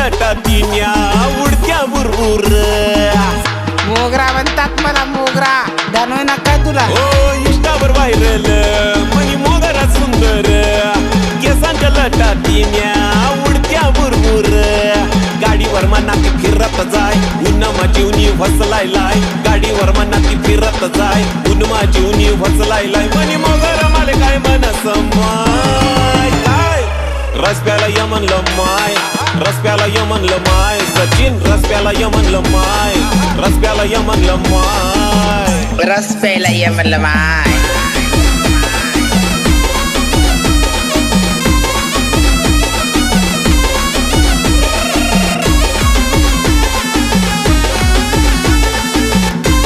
लटातीन्या उडत्या बुरबुर मोगरा म्हणतात मला मोगरा जाणवय ना काय तुला ओ इंस्टावर व्हायरल मनी मोगरा सुंदर केसांच्या लटातीन्या उडत्या बुरबुर गाडीवर मना ती फिरत जाय उन्हा जीवनी फसलायलाय गाडीवर मना ती फिरत जाय उन्हा जीवनी फसलायलाय मनी मोगरा माले काय मनस माय काय रस्त्याला य म्हणलं माय रस्त्याला य म्हणलं माय सचिन रस्त्याला य म्हणलं माय रस्त्याला य म्हणलं माय रस प्यायला ये म्हणलं माय